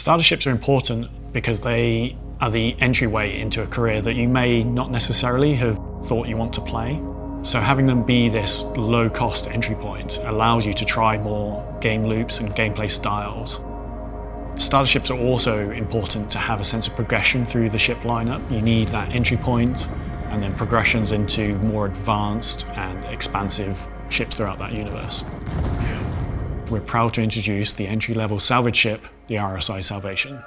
Starter ships are important because they are the entryway into a career that you may not necessarily have thought you want to play. So having them be this low-cost entry point allows you to try more game loops and gameplay styles. Starter ships are also important to have a sense of progression through the ship lineup. You need that entry point and then progressions into more advanced and expansive ships throughout that universe. We're proud to introduce the entry-level salvage ship, the RSI Salvation.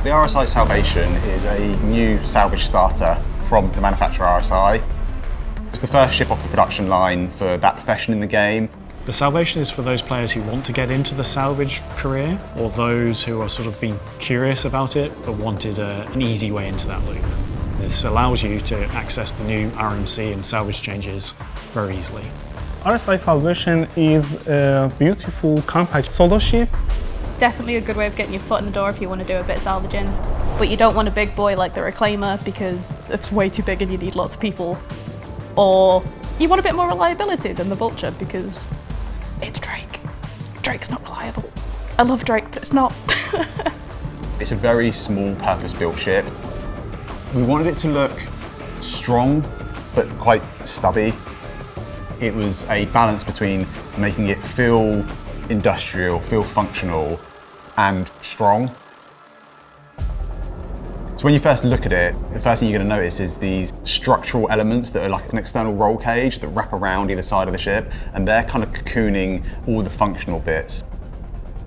The RSI Salvation is a new salvage starter from the manufacturer RSI. It's the first ship off the production line for that profession in the game. The Salvation is for those players who want to get into the salvage career, or those who are sort of been curious about it but wanted an easy way into that loop. This allows you to access the new RMC and salvage changes very easily. RSI Salvation is a beautiful, compact solo ship. Definitely a good way of getting your foot in the door if you want to do a bit of salvaging. But you don't want a big boy like the Reclaimer because it's way too big and you need lots of people. Or you want a bit more reliability than the Vulture because it's Drake. Drake's not reliable. I love Drake, but it's not. It's a very small purpose-built ship. We wanted it to look strong, but quite stubby. It was a balance between making it feel industrial, feel functional, and strong. So when you first look at it, the first thing you're going to notice is these structural elements that are like an external roll cage that wrap around either side of the ship, and they're kind of cocooning all the functional bits.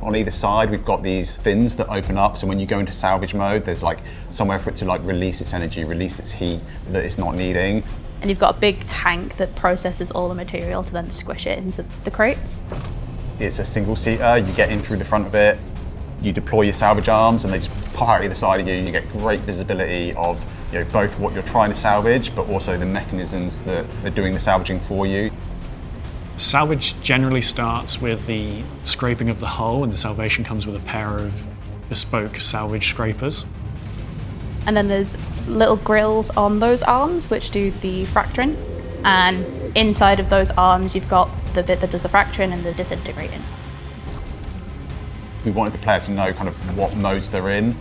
On either side, we've got these fins that open up, so when you go into salvage mode, there's like somewhere for it to like release its energy, release its heat that it's not needing. And you've got a big tank that processes all the material to then squish it into the crates. It's a single-seater, you get in through the front of it, you deploy your salvage arms and they just pop out either side of you and you get great visibility of both what you're trying to salvage but also the mechanisms that are doing the salvaging for you. Salvage generally starts with the scraping of the hull, and the Salvation comes with a pair of bespoke salvage scrapers. And then there's little grills on those arms which do the fracturing, and inside of those arms you've got the bit that does the fracturing and the disintegrating. We wanted the player to know kind of what modes they're in.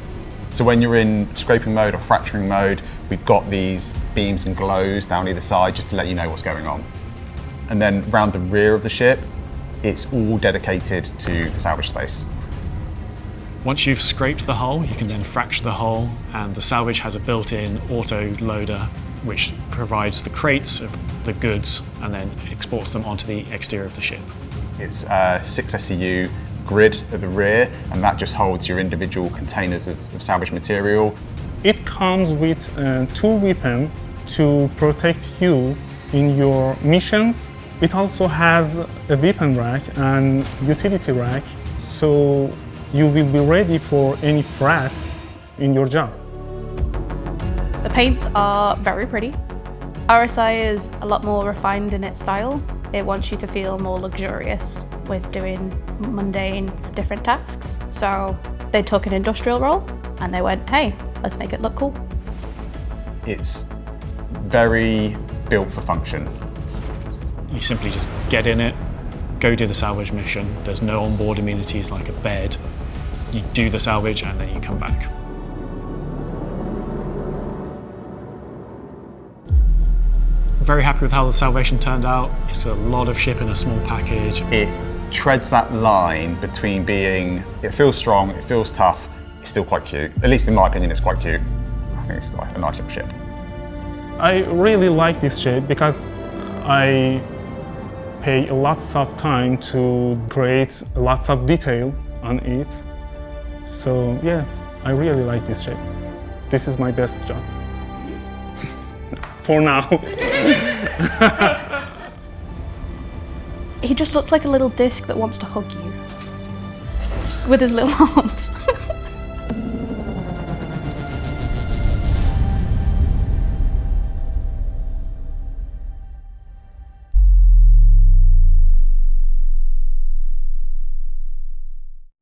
So when you're in scraping mode or fracturing mode, we've got these beams and glows down either side just to let you know what's going on. And then round the rear of the ship, it's all dedicated to the salvage space. Once you've scraped the hull, you can then fracture the hull, and the salvage has a built-in auto loader which provides the crates of the goods and then exports them onto the exterior of the ship. It's a 6 SCU grid at the rear, and that just holds your individual containers of salvage material. It comes with 2 weapons to protect you in your missions. It also has a weapon rack and utility rack, so you will be ready for any threats in your job. The paints are very pretty. RSI is a lot more refined in its style. It wants you to feel more luxurious with doing mundane, different tasks. So they took an industrial role and they went, hey, let's make it look cool. It's very built for function. You simply just get in it, go do the salvage mission. There's no onboard amenities like a bed. You do the salvage and then you come back. Very happy with how the Salvation turned out. It's a lot of ship in a small package. It treads that line between being, it feels strong, it feels tough, it's still quite cute. At least in my opinion, it's quite cute. I think it's like a nice little ship. I really like this ship because I pay lots of time to create lots of detail on it. So yeah, I really like this ship. This is my best job. For now. He just looks like a little disc that wants to hug you with his little arms.